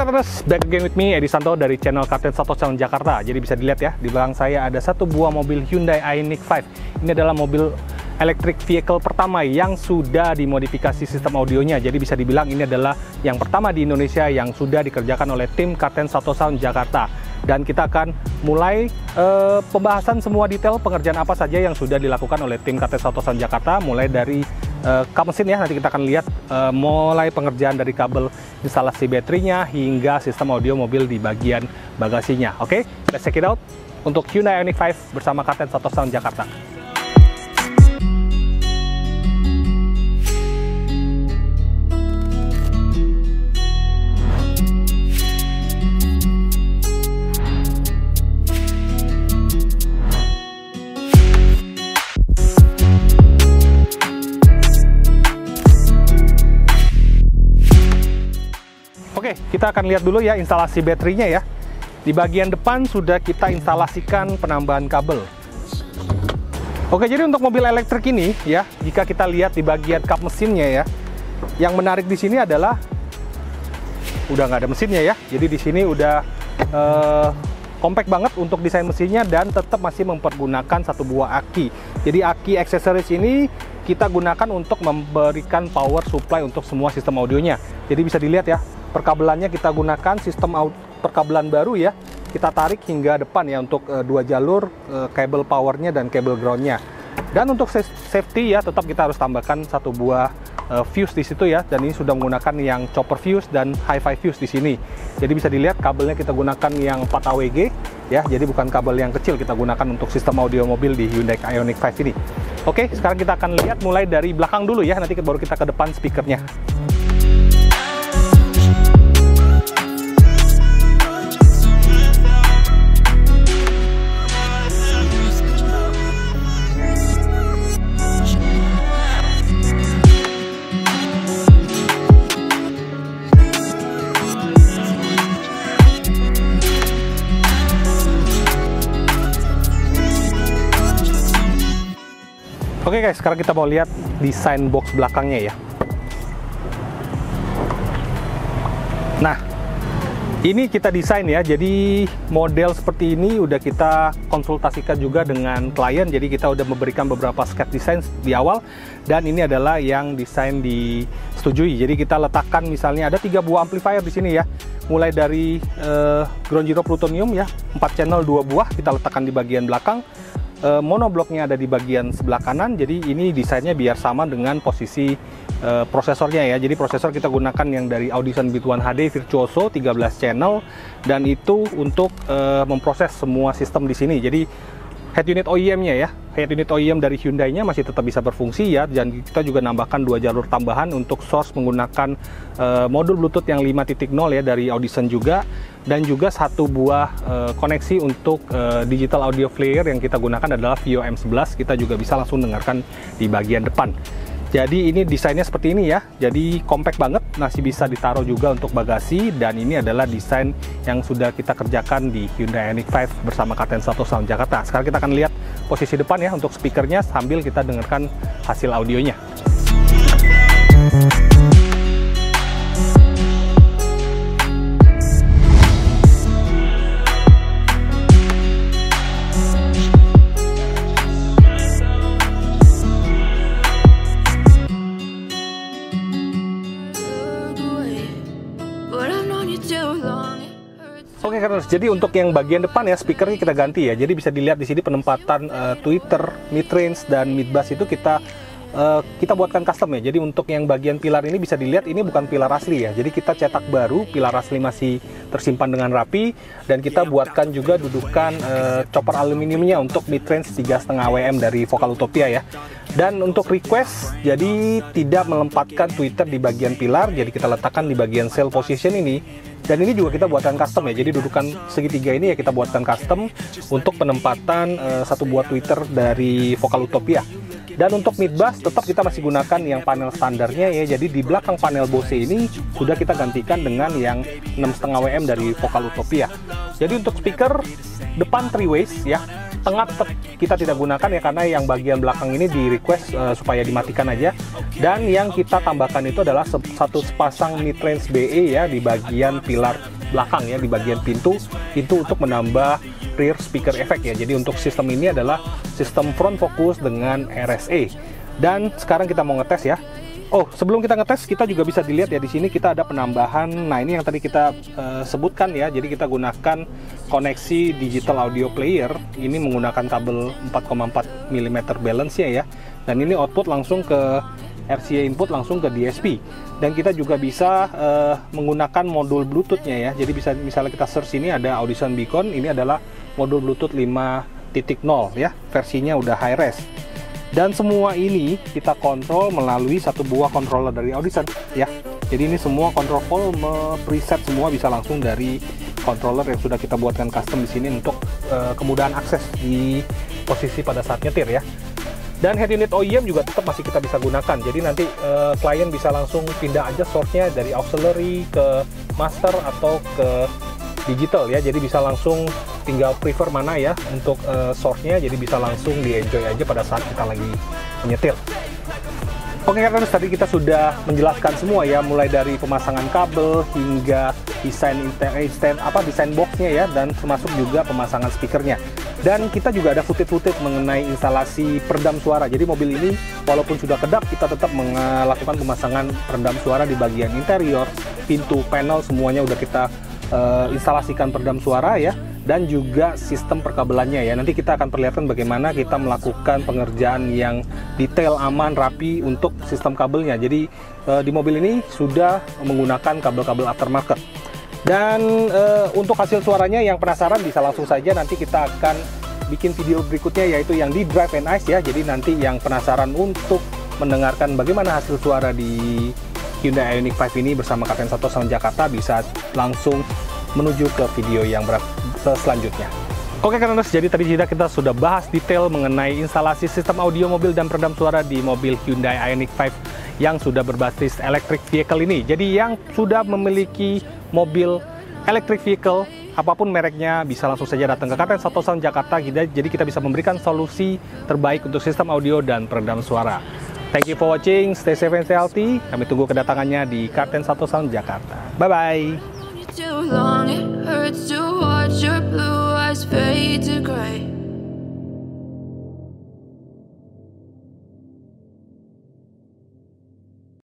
Karters, back again with me, Edi Santo dari channel Kapten Sato Sound Jakarta. Jadi bisa dilihat ya, di belakang saya ada satu buah mobil Hyundai Ioniq 5. Ini adalah mobil electric vehicle pertama yang sudah dimodifikasi sistem audionya. Jadi bisa dibilang ini adalah yang pertama di Indonesia yang sudah dikerjakan oleh tim Kapten Sato Sound Jakarta. Dan kita akan mulai pembahasan semua detail pengerjaan apa saja yang sudah dilakukan oleh tim Kapten Sato Sound Jakarta, mulai dari kap mesin ya, nanti kita akan lihat mulai pengerjaan dari kabel instalasi baterainya hingga sistem audio mobil di bagian bagasinya. Oke, let's check it out untuk Hyundai Ioniq 5 bersama Kapten Sato Sound Jakarta. Oke, kita akan lihat dulu ya instalasi baterainya ya. Di bagian depan sudah kita instalasikan penambahan kabel. Oke, jadi untuk mobil elektrik ini ya, jika kita lihat di bagian kap mesinnya ya, yang menarik di sini adalah udah nggak ada mesinnya ya. Jadi di sini udah compact banget untuk desain mesinnya dan tetap masih mempergunakan satu buah aki. Jadi aki aksesoris ini kita gunakan untuk memberikan power supply untuk semua sistem audionya. Jadi bisa dilihat ya, perkabelannya kita gunakan sistem perkabelan baru ya. Kita tarik hingga depan ya untuk dua jalur kabel powernya dan kabel groundnya. Dan untuk safety ya, tetap kita harus tambahkan satu buah fuse di situ ya. Dan ini sudah menggunakan yang chopper fuse dan hi-fi fuse di sini. Jadi bisa dilihat kabelnya kita gunakan yang 4 AWG ya. Jadi bukan kabel yang kecil kita gunakan untuk sistem audio mobil di Hyundai Ioniq 5 ini. Oke, sekarang kita akan lihat mulai dari belakang dulu ya. Nanti baru kita ke depan speakernya. Oke guys, sekarang kita mau lihat desain box belakangnya ya. Nah, ini kita desain ya. Jadi model seperti ini udah kita konsultasikan juga dengan klien. Jadi kita udah memberikan beberapa sketch desain di awal. Dan ini adalah yang desain disetujui. Jadi kita letakkan misalnya ada 3 buah amplifier di sini ya. Mulai dari ground zero plutonium ya, 4 channel 2 buah kita letakkan di bagian belakang. Monobloknya ada di bagian sebelah kanan. Jadi ini desainnya biar sama dengan posisi prosesornya ya. Jadi prosesor kita gunakan yang dari Audison B1 HD Virtuoso 13 channel, dan itu untuk memproses semua sistem di sini. Jadi head unit OEM-nya ya, head unit OEM dari Hyundai-nya masih tetap bisa berfungsi ya. Dan kita juga nambahkan 2 jalur tambahan untuk source menggunakan modul Bluetooth yang 5.0 ya dari Audison juga. Dan juga satu buah koneksi untuk digital audio player yang kita gunakan adalah Vio M11. Kita juga bisa langsung dengarkan di bagian depan. Jadi ini desainnya seperti ini ya. Jadi compact banget, masih bisa ditaruh juga untuk bagasi. Dan ini adalah desain yang sudah kita kerjakan di Hyundai Ioniq 5 bersama Kapten Sato Sound Jakarta. Sekarang kita akan lihat posisi depan ya untuk speakernya sambil kita dengarkan hasil audionya. Oke, jadi untuk yang bagian depan ya, speakernya kita ganti ya. Jadi bisa dilihat di sini penempatan tweeter, mid-range dan mid-bass itu kita buatkan custom ya. Jadi untuk yang bagian pilar ini bisa dilihat ini bukan pilar asli ya. Jadi kita cetak baru, pilar asli masih tersimpan dengan rapi, dan kita buatkan juga dudukan chopper aluminiumnya untuk mid-range 3,5 Wm dari Vocalutopia ya. Dan untuk request, jadi tidak melempatkan tweeter di bagian pilar, jadi kita letakkan di bagian cell position ini. Dan ini juga kita buatkan custom ya. Jadi dudukan segitiga ini ya kita buatkan custom untuk penempatan satu buah tweeter dari Vocalutopia. Dan untuk mid bass tetap kita masih gunakan yang panel standarnya ya. Jadi di belakang panel Bose ini sudah kita gantikan dengan yang 6,5 Wm dari Vocalutopia. Jadi untuk speaker depan 3 ways ya. Tengah tetap kita tidak gunakan ya, karena yang bagian belakang ini di request supaya dimatikan aja. Dan yang kita tambahkan itu adalah satu sepasang mid-range BE ya di bagian pilar belakang ya, di bagian pintu itu untuk menambah rear speaker effect ya. Jadi untuk sistem ini adalah sistem front focus dengan RSA. Dan sekarang kita mau ngetes ya. Oh, sebelum kita ngetes, kita juga bisa dilihat ya, di sini kita ada penambahan. Nah, ini yang tadi kita sebutkan ya. Jadi kita gunakan koneksi digital audio player. Ini menggunakan kabel 4,4 mm balance-nya ya. Dan ini output langsung ke RCA input, langsung ke DSP. Dan kita juga bisa menggunakan modul Bluetooth-nya ya. Jadi bisa, misalnya kita search ini ada Audition Beacon. Ini adalah modul Bluetooth 5.0 ya. Versinya udah high res. Dan semua ini kita kontrol melalui satu buah controller dari Audition ya. Jadi ini semua control volume, preset semua bisa langsung dari controller yang sudah kita buatkan custom di sini untuk kemudahan akses di posisi pada saat nyetir ya. Dan head unit OEM juga tetap masih kita bisa gunakan. Jadi nanti klien bisa langsung pindah aja source-nya dari auxiliary ke master atau ke digital ya. Jadi bisa langsung tinggal prefer mana ya untuk source-nya, jadi bisa langsung di-enjoy aja pada saat kita lagi menyetir. Oke, karena tadi kita sudah menjelaskan semua ya, mulai dari pemasangan kabel hingga desain desain box-nya ya, dan termasuk juga pemasangan speakernya. Dan kita juga ada footage mengenai instalasi peredam suara. Jadi mobil ini walaupun sudah kedap, kita tetap melakukan pemasangan peredam suara di bagian interior, pintu, panel, semuanya udah kita instalasikan peredam suara ya. Dan juga sistem perkabelannya ya. Nanti kita akan perlihatkan bagaimana kita melakukan pengerjaan yang detail, aman, rapi untuk sistem kabelnya. Jadi di mobil ini sudah menggunakan kabel-kabel aftermarket. Dan untuk hasil suaranya yang penasaran bisa langsung saja, nanti kita akan bikin video berikutnya yaitu yang di Drive and Ice ya. Jadi nanti yang penasaran untuk mendengarkan bagaimana hasil suara di Hyundai Ioniq 5 ini bersama Kapten Sato Sound Jakarta bisa langsung menuju ke video yang selanjutnya. Oke, karena jadi tadi kita sudah bahas detail mengenai instalasi sistem audio mobil dan peredam suara di mobil Hyundai Ioniq 5 yang sudah berbasis electric vehicle ini. Jadi yang sudah memiliki mobil electric vehicle apapun mereknya bisa langsung saja datang ke Kapten Sato Sound Jakarta. Jadi kita bisa memberikan solusi terbaik untuk sistem audio dan peredam suara. Thank you for watching, stay safe and stay healthy. Kami tunggu kedatangannya di Kapten Sato Sound Jakarta. Bye bye. Too long, it hurts to watch your blue eyes fade to gray.